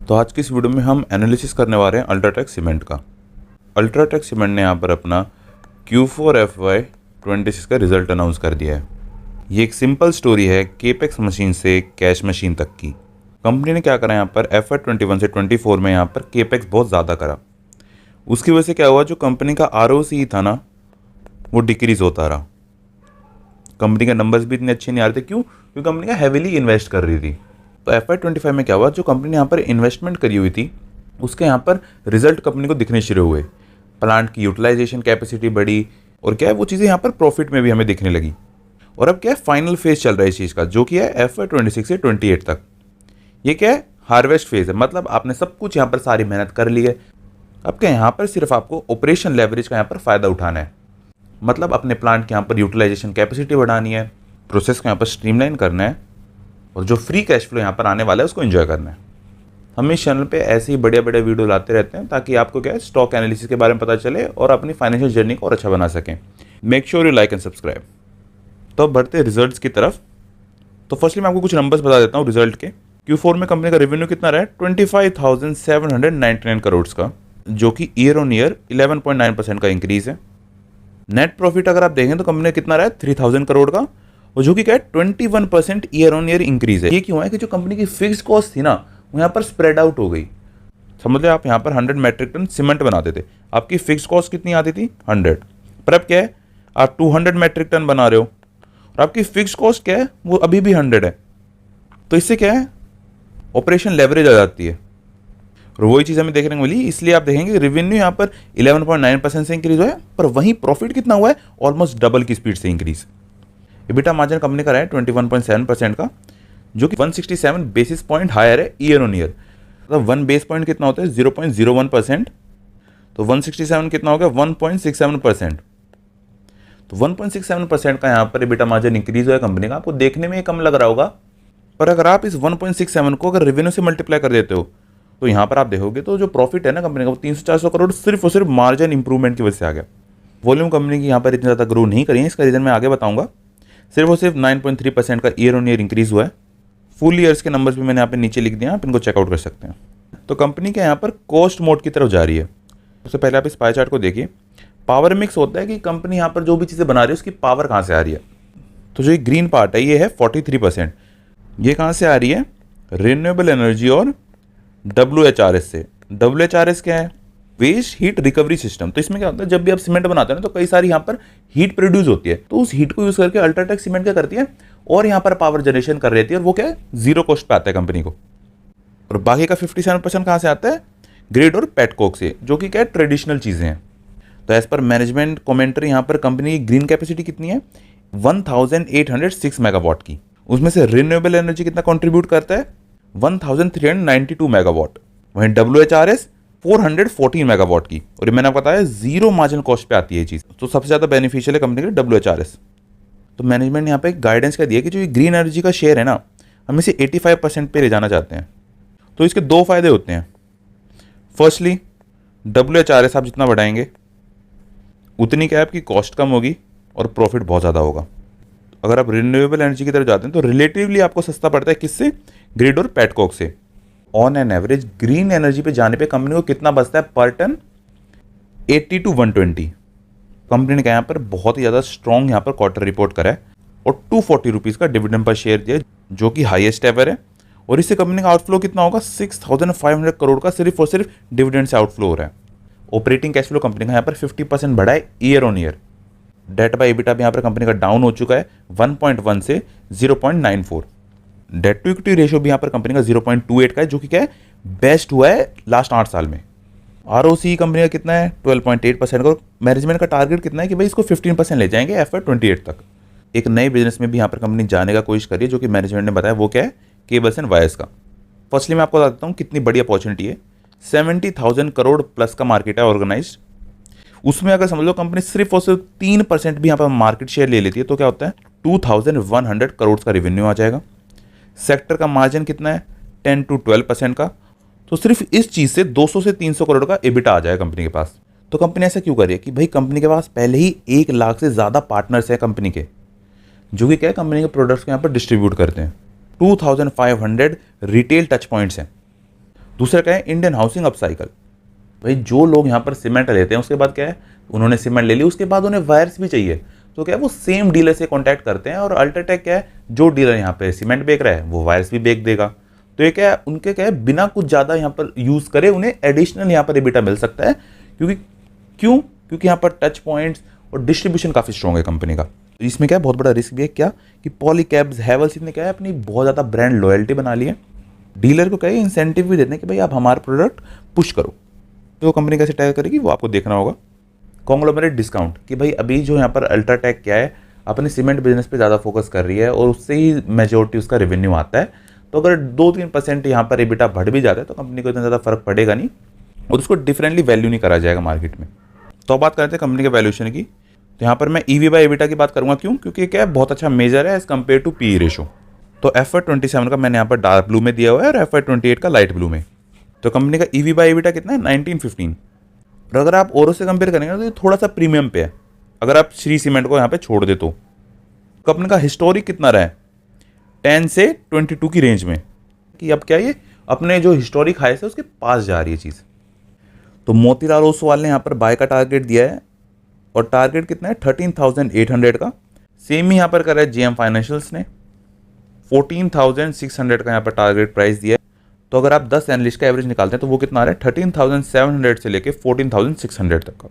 तो आज की इस वीडियो में हम एनालिसिस करने वाले हैं अल्ट्राटेक सीमेंट का। अल्ट्राटेक सीमेंट ने यहाँ पर अपना Q4 FY26 का रिजल्ट अनाउंस कर दिया है। ये एक सिंपल स्टोरी है केपेक्स मशीन से कैश मशीन तक की। कंपनी ने क्या करा यहाँ पर FY21 से 24 में यहाँ पर केपेक्स बहुत ज़्यादा करा। उसकी वजह से क्या हुआ, जो कंपनी का ROCE था ना वो डिक्रीज होता रहा। कंपनी के नंबर्स भी इतने अच्छे नहीं आ रहे थे। क्यों? क्योंकि कंपनी का हैविली इन्वेस्ट कर रही थी। तो FY25 में क्या हुआ, जो कंपनी ने यहाँ पर इन्वेस्टमेंट करी हुई थी उसके यहाँ पर रिजल्ट कंपनी को दिखने शुरू हुए। प्लांट की यूटिलाइजेशन कैपेसिटी बढ़ी और क्या है वो चीज़ें यहाँ पर प्रॉफिट में भी हमें दिखने लगी। और अब क्या है, फाइनल फेज चल रहा है इस चीज़ का, जो कि है FY26 से 28 तक। ये क्या है, हार्वेस्ट फेज है। मतलब आपने सब कुछ यहाँ पर सारी मेहनत कर ली है। अब क्या, यहाँ पर सिर्फ आपको ऑपरेशन लेवरेज का यहाँ पर फ़ायदा उठाना है। मतलब अपने प्लांट के यहाँ पर यूटिलाइजेशन कैपेसिटी बढ़ानी है, प्रोसेस को यहाँ पर स्ट्रीमलाइन करना है और जो फ्री कैश फ्लो यहाँ पर आने वाला है उसको एंजॉय करना है। हम इस चैनल पे ऐसे ही बढ़िया बढ़िया वीडियो लाते रहते हैं ताकि आपको क्या है, स्टॉक एनालिसिस के बारे में पता चले और अपनी फाइनेंशियल जर्नी को और अच्छा बना सकें। Make sure you like and subscribe. तो अब बढ़ते हैं रिजल्ट्स की तरफ। तो फर्स्टली मैं आपको कुछ नंबर्स बता देता हूँ रिजल्ट के। Q4 में कंपनी का रेवेन्यू कितना रहा है, 25,799 करोड़ का, जो कि ईयर ऑन ईयर 11.9% का इंक्रीज है। नेट प्रॉफिट अगर आप देखें तो कंपनी का कितना रहा है, 3,000 करोड़ का, और जो कि क्या है 21% ईयर ऑन ईयर इंक्रीज है। ये क्यों है कि जो कंपनी की फिक्स कॉस्ट थी ना वो यहाँ पर स्प्रेड आउट हो गई। समझ लो आप यहाँ पर 100 मैट्रिक टन सीमेंट बनाते थे, आपकी फिक्स कॉस्ट कितनी आती थी, 100। पर अब क्या है, आप 200 मैट्रिक टन बना रहे हो और आपकी फिक्स कॉस्ट क्या है, वो अभी भी 100 है। तो इससे क्या है, ऑपरेशन लेवरेज आ जाती है और वही चीज़ हमें देखने को मिली। इसलिए आप देखेंगे रेवेन्यू यहाँ पर 11.9% से इंक्रीज हुआ है, पर वहीं प्रॉफिट कितना हुआ है, ऑलमोस्ट डबल की स्पीड से इंक्रीज। EBITDA मार्जिन कंपनी का रहा है 21.7% का, जो कि 167 बेसिस पॉइंट हायर है ईयर ऑन ईयर। मतलब 1 बेस पॉइंट कितना होता है, 0.01%। तो 167 कितना हो गया, 1.67%। तो 1.67% का यहाँ पर EBITDA मार्जिन इंक्रीज हुआ है कंपनी का। आपको देखने में कम लग रहा होगा, पर अगर आप इस 1.67 को अगर रेवेन्यू से मल्टीप्लाई कर देते हो तो यहाँ पर आप देखोगे तो जो प्रॉफिट है ना कंपनी का वो 300-400 करोड़ सिर्फ और सिर्फ मार्जिन इंप्रूवमेंट की वजह से आ गया। वॉल्यूम कंपनी की यहाँ पर इतना ज़्यादा ग्रो नहीं करी है, इसका रीज़न मैं आगे बताऊंगा। सिर्फ और सिर्फ 9.3% का ईयर ऑन ईयर इंक्रीज हुआ है। फुल ईयर्स के नंबर्स भी मैंने यहाँ पे नीचे लिख दिया, आप इनको चेकआउट कर सकते हैं। तो कंपनी के यहाँ पर कॉस्ट मोड की तरफ जा रही है। सबसे पहले आप इस पाई चार्ट को देखिए। पावर मिक्स होता है कि कंपनी यहाँ पर जो भी चीज़ें बना रही है उसकी पावर कहाँ से आ रही है। तो जो ये ग्रीन पार्ट है ये है 43%। ये कहाँ से आ रही है, रिन्यूएबल एनर्जी और WHRS से। WHRS क्या है, वेस्ट हीट रिकवरी सिस्टम। तो इसमें क्या होता है, जब भी आप सीमेंट बनाते हैं ना तो कई सारी यहाँ पर हीट प्रोड्यूस होती है, तो उस हीट को यूज करके अल्ट्राटेक सीमेंट क्या करती है और यहाँ पर पावर जनरेशन कर रही है, और वो क्या है, जीरो कॉस्ट पे आता है कंपनी को। और बाकी का 57% कहाँ से आता है, ग्रिड और पेटकोक से, जो कि क्या है, ट्रेडिशनल चीज़ें हैं। तो एज पर मैनेजमेंट कॉमेंट्री यहाँ पर कंपनी की ग्रीन कैपेसिटी कितनी है, 1806 मेगावाट की। उसमें से रिन्यूएबल एनर्जी कितना कॉन्ट्रीब्यूट करता है, 1392 मेगावाट। वहीं WHRS 414 मेगावाट की, और ये मैंने आपको बताया जीरो मार्जिन कॉस्ट पे आती है ये चीज़। तो सबसे ज़्यादा बेनिफिशियल है कंपनी के लिए WHRS। तो मैनेजमेंट ने यहाँ पे एक गाइडेंस का दिया कि जो ये ग्रीन एनर्जी का शेयर है ना, हम इसे 85% पे ले जाना चाहते हैं। तो इसके दो फायदे होते हैं। फर्स्टली WHRS आप जितना बढ़ाएंगे उतनी क्या आपकी कॉस्ट कम होगी और प्रॉफिट बहुत ज़्यादा होगा। अगर आप रिन्यूएबल एनर्जी की तरफ जाते हैं तो रिलेटिवली आपको सस्ता पड़ता है, किससे, ग्रिड और पेटकोक से। On an average green energy पे जाने पे कंपनी को कितना बचता है पर टन, 80 to 120। कंपनी ने यहाँ पर बहुत ही ज़्यादा स्ट्रॉन्ग यहाँ पर क्वार्टर रिपोर्ट करा है और 240 रुपीज़ का डिविडेंड पर शेयर दिया, जो कि हाईएस्ट एवर है। और इससे कंपनी का आउटफ्लो कितना होगा, 6,500 करोड़ का सिर्फ और सिर्फ डिविडेंड से आउटफ्लो हो रहा है। ऑपरेटिंग कैश फ्लो कंपनी का यहाँ पर 50% बढ़ा है year on year. Debt by EBITDA भी यहाँ पर कंपनी का डाउन हो चुका है 1.1 से 0.94। डेट टू इक्विटी रेशियो भी यहाँ पर कंपनी का 0.28 का है, जो कि क्या है, बेस्ट हुआ है लास्ट 8 साल में। ROCE कंपनी का कितना है, 12.8% का। मैनेजमेंट का टारगेट कितना है कि भाई इसको 15% ले जाएंगे FY28 तक। एक नए बिजनेस में भी यहाँ पर कंपनी जाने का कोशिश करी है, जो कि मैनेजमेंट ने बताया, वो क्या है, केबल्स एंड वायर्स का। फर्स्टली मैं आपको बता देता हूँ कितनी बड़ी अपॉर्चुनिटी है। 70,000 करोड़ प्लस का मार्केट है ऑर्गेनाइज। उसमें अगर समझ लो कंपनी सिर्फ और सिर्फ 3% भी यहाँ पर मार्केट शेयर ले लेती है तो क्या होता है, 2,100 करोड़ का रेवेन्यू आ जाएगा। सेक्टर का मार्जिन कितना है, 10 to 12% का। तो सिर्फ इस चीज़ से 200 से 300 करोड़ का EBITDA आ जाएगा कंपनी के पास। तो कंपनी ऐसा क्यों कर रही है कि भाई कंपनी के पास पहले ही 1 लाख से ज़्यादा पार्टनर्स हैं कंपनी के, जो कि क्या है, कंपनी के प्रोडक्ट्स को यहाँ पर डिस्ट्रीब्यूट करते हैं। 2500 रिटेल टच पॉइंट्स हैं दूसरा क्या है, इंडियन हाउसिंग अपसाइकल। भाई जो लोग यहाँ पर सीमेंट लेते हैं उसके बाद क्या है, उन्होंने सीमेंट ले ली, उसके बाद उन्हें वायर्स भी चाहिए, तो क्या है वो सेम डीलर से कॉन्टैक्ट करते हैं। और अल्ट्राटेक क्या है, जो डीलर यहाँ पे सीमेंट बेच रहा है वो वायर्स भी बेच देगा। तो ये क्या है, उनके क्या है, बिना कुछ ज़्यादा यहाँ पर यूज़ करे उन्हें एडिशनल यहाँ पर एबिटा मिल सकता है। क्योंकि यहाँ पर टच पॉइंट्स और डिस्ट्रीब्यूशन काफ़ी स्ट्रॉन्ग है कंपनी का। इसमें क्या है, बहुत बड़ा रिस्क भी है क्या कि पॉलीकैब्स, हैवेल्स ने क्या है अपनी बहुत ज़्यादा ब्रांड लॉयल्टी बना ली है। डीलर को क्या है इंसेंटिव भी देते हैं कि भाई आप हमारा प्रोडक्ट पुश करो। तो कंपनी कैसे टैग करेगी वो आपको देखना होगा। कॉन्ग्लोमरेट डिस्काउंट, कि भाई अभी जो यहाँ पर अल्ट्राटेक क्या है अपने सीमेंट बिजनेस पे ज़्यादा फोकस कर रही है और उससे ही मेजोरिटी उसका रेवेन्यू आता है। तो अगर 2-3% यहाँ पर एबिटा बढ़ भी जाता है तो कंपनी को इतना ज़्यादा फर्क पड़ेगा नहीं और उसको डिफरेंटली वैल्यू नहीं करा जाएगा मार्केट में। तो बात करते हैं कंपनी के वैल्यूएशन की। तो यहाँ पर मैं EV बाय एबिटा की बात करूँगा, क्योंकि क्या है बहुत अच्छा मेजर है as compare to PE ratio. तो FY27 का मैंने यहाँ पर डार्क ब्लू में दिया हुआ है और FY28 का लाइट ब्लू में। तो कंपनी का EV बाय एबिटा कितना है, 1915। और अगर आप औरों से कंपेयर करेंगे तो ये थोड़ा सा प्रीमियम पे है, अगर आप श्री सीमेंट को यहाँ पे छोड़ दे तो। कंपनी का हिस्टोरिक कितना रहा है, 10 से 22 की रेंज में, कि अब क्या ये अपने जो हिस्टोरिक हाई से उसके पास जा रही है चीज़। तो मोतीलाल ओसवाल ने यहाँ पर बाय का टारगेट दिया है और टारगेट कितना है 13,800 का। सेम ही यहाँ पर करा है JM फाइनेंशियल्स ने, 14,600 का यहाँ पर टारगेट प्राइस दिया है। तो अगर आप 10 एनालिस्ट का एवरेज निकालते हैं तो वो कितना आ रहा है, 13,700 से लेके 14,600 तक का।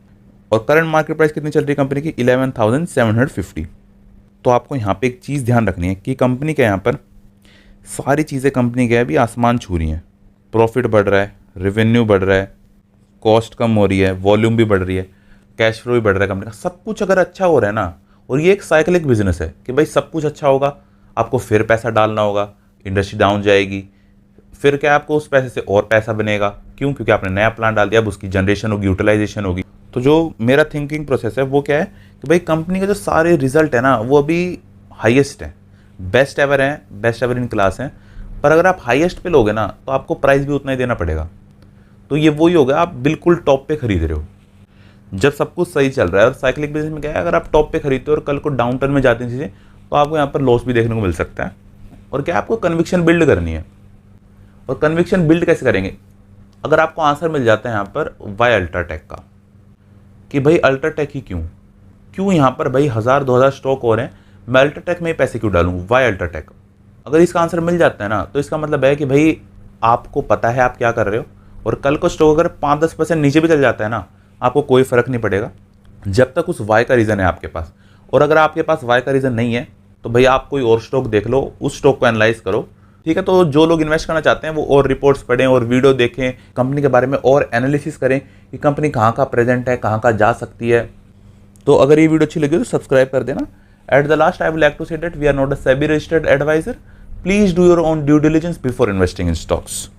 और करंट मार्केट प्राइस कितनी चल रही है कंपनी की, 11,750। तो आपको यहाँ पे एक चीज़ ध्यान रखनी है कि कंपनी के यहाँ पर सारी चीज़ें कंपनी के अभी आसमान छू रही हैं। प्रॉफिट बढ़ रहा है, रेवेन्यू बढ़ रहा है, कॉस्ट कम हो रही है, वॉल्यूम भी बढ़ रही है, कैश फ्लो भी बढ़ रहा है कंपनी का। सब कुछ अगर अच्छा हो रहा है ना, और ये एक साइकिलिक बिजनेस है कि भाई सब कुछ अच्छा होगा, आपको फिर पैसा डालना होगा, इंडस्ट्री डाउन जाएगी, फिर क्या आपको उस पैसे से और पैसा बनेगा। क्योंकि आपने नया प्लान डाल दिया, अब उसकी जनरेशन होगी, यूटिलाइजेशन होगी। तो जो मेरा थिंकिंग प्रोसेस है वो क्या है कि भाई कंपनी के जो सारे रिजल्ट है ना वो अभी हाईएस्ट है, बेस्ट एवर हैं, बेस्ट एवर इन क्लास हैं। पर अगर आप हाईएस्ट पे लोगे ना तो आपको प्राइस भी उतना ही देना पड़ेगा। तो ये वही होगा, आप बिल्कुल टॉप पे खरीद रहे हो जब सब कुछ सही चल रहा है। और साइक्लिक बिजनेस में क्या है, अगर आप टॉप पे खरीदते हो और कल को डाउन टर्न में जाती हैं चीज़ें तो आपको यहाँ पर लॉस भी देखने को मिल सकता है। और क्या आपको कन्विक्शन बिल्ड करनी है। और कन्विक्शन बिल्ड कैसे करेंगे, अगर आपको आंसर मिल जाता है यहाँ पर वाई अल्ट्राटेक का, कि भाई अल्ट्राटेक ही क्यों यहाँ पर भाई 1000-2000 स्टॉक और हैं, मैं अल्ट्राटेक में ही पैसे क्यों डालूँ, वाई अल्ट्राटेक। अगर इसका आंसर मिल जाता है ना तो इसका मतलब है कि भाई आपको पता है आप क्या कर रहे हो। और कल को स्टॉक अगर 5-10% नीचे भी चल जाता है ना, आपको कोई फर्क नहीं पड़ेगा जब तक उस वाई का रीज़न है आपके पास। और अगर आपके पास वाई का रीज़न नहीं है तो भाई आप कोई और स्टॉक देख लो, उस स्टॉक को एनालाइज करो, ठीक है। तो जो लोग इन्वेस्ट करना चाहते हैं वो और रिपोर्ट्स पढ़ें और वीडियो देखें, कंपनी के बारे में और एनालिसिस करें कि कंपनी कहाँ का प्रेजेंट है, कहाँ का जा सकती है। तो अगर ये वीडियो अच्छी लगी तो सब्सक्राइब कर देना। At the last I would like to say that we are not a SEBI registered adviser. Please do your own due diligence before investing in stocks.